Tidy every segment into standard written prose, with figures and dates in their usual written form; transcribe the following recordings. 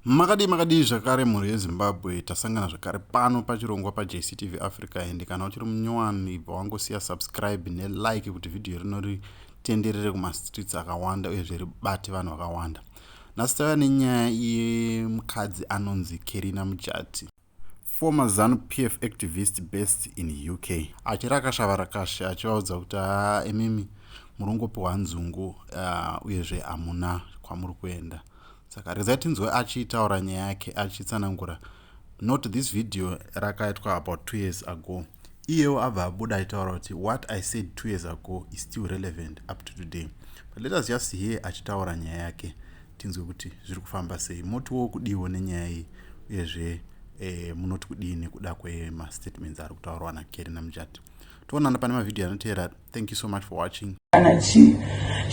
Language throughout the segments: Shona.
Makadi zvakare mhuri yeZimbabwe tasangana zvakare pano pachirongwa paJCTV Africa ende kana uchiri munyowani ibva wangosiya subscribe nelike kuti vhidhiyo rino ritenderere kumastreets akawanda uyezve ribate vanhu vakawanda. Nhasi tava nenyaya yemukadzi anonzi Kerina Mujati, former ZANUNPF Activist based in UK, achirakasha varakashi achivaudza kuti emimi murongopiwa nzungu uyezve hamuna kwamuri kuenda. Saka rezai tinzwe achitaura nyaya yake achitsanangura. Note this video rakaitwa about 2 years ago. Iyewo abva abuda achitaura kuti what I said 2 years ago is still relevant up to today. But let us just hear achitaura nyaya yake tinzwe kuti zviri kufamba sei. Motiwo kudiwo nenyaya iyi uyezve munoti kudini kuda kwemastatements ari kutaurwa naKerina Mujati. Toonana pane mavidhiyo anoteera. Thank you so much for watching.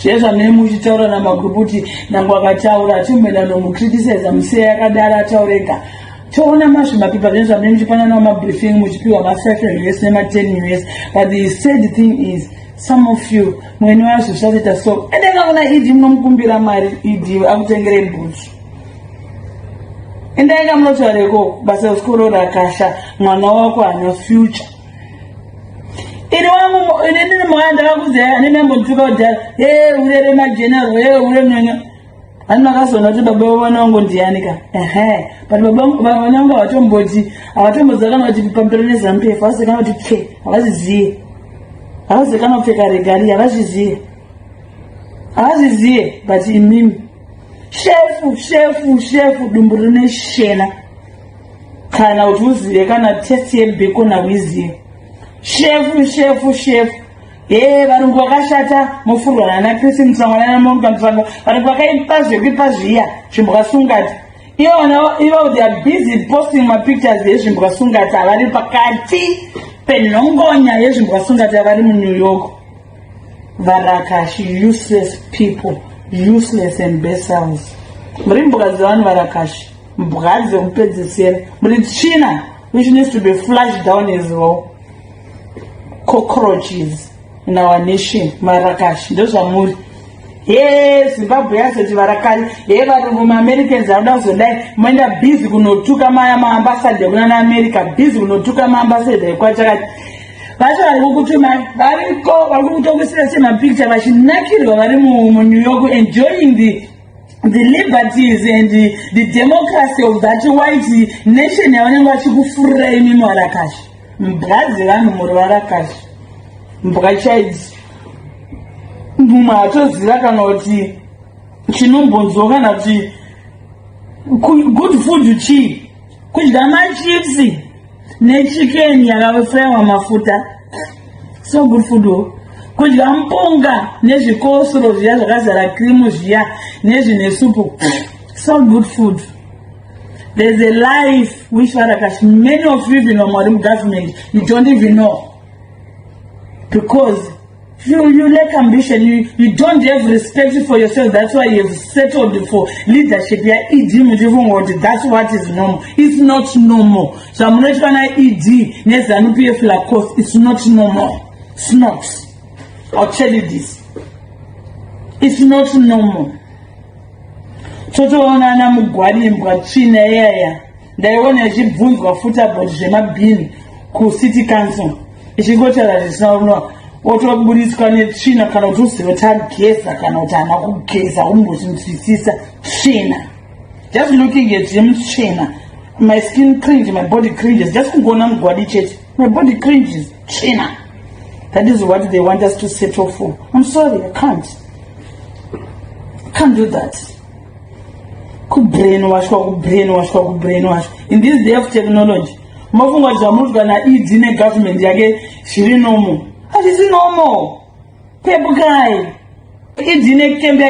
Zveza nemuchitaura namagrupu kuti nangu akataura atimbenda nomukriticize museya yakadara ataureka. Toona mazvimapepa zvenza nemuchipanana mabriefing muchipiwa ma5 US nema10 US. But the sad thing is some of you mwene wazvishata so endakaona idi munomukumbira mari idi akutengere bhutsu. Endaka munotaureko basa uskoro rakasha mwana wako ana future. Ini wangu ini mwanda wakuzea nene mbotuka udala urere majenero urere nyanya anna kasona kuti baba wangu ndianika but baba wangu awatomboti awatombozakana kuti pampero neZANUNPF asikana kuti ke avaziziye avazikana kupfeka regali avaziziye but imimi shefu dumbu rine shena kana kuti uziye kana test yebheko nawiziye shefu varungu vakashata mufurwa na Chris Mtsangwa na Monga Mtsangwa varungu vakaipa zvekuipa zviya zvimbwasungati ivo they are busy posting my pictures yezvimbwasungati avari pakati penhongonya yezvimbwasungati avari muNew York. Varakashi, useless people, useless imbeciles. Muri mbuka dzevanhu varakashi, mbuka dzekupedzisira muri tsvina which needs to be flushed down as well. Cockroaches in our nation, varakashi ndozvamuri. Zimbabwe yazoti varakari varungu maAmericans vanoda kuzodai moenda busy kunotuka maambassador kuna naAmerica, busy kunotuka maambassador ekwachakati vacho vari kukutuma variko vari kutokusira semapicture vachinakirwa vari muNew York enjoying the liberties and the democracy of that white nation yavanenge vachikufurira imimi varakashi. Mbwa dzevanhu muri varakashi, mbwa chaidzi. Mumwe hatoziva kana kuti chinombonzwa kana kuti good food chii. Kudya machipsi nechicken yakafraiwa mafuta so good food. Kudya mpunga nezvikosoro zviya zvakazara krimu zviya nezvine supu so good food. There's a life which varakashi many of you in our government you don't even know, because you lack ambition, you don't have respect for yourself. That's why you've settled for leadership. That's what is normal. It's not normal. So I'm not gonna ED ZANUNPF Lacoste. It's not normal. It's not. I'll tell you this. It's not normal. Totoona na mugwari mbwachina yaya ndaiona chibvunzwa football zvemabhini ku city council ichingotara zvisaunwa otoburitswa netsvina kana kuti uzivotageza kana kuti hana kugeza umbozvinzwisisa tsvina. Just looking at him tsvina, my skin cringe, my body cringes. Just kungona mugwadi chete, my body cringes tsvina. That is what they want us to settle for. I'm sorry, I can't do that. Brainwash. In this day of technology, mafunga jamuzwa na ED government yake shiri normal. How is it normal? People guy. ED kembe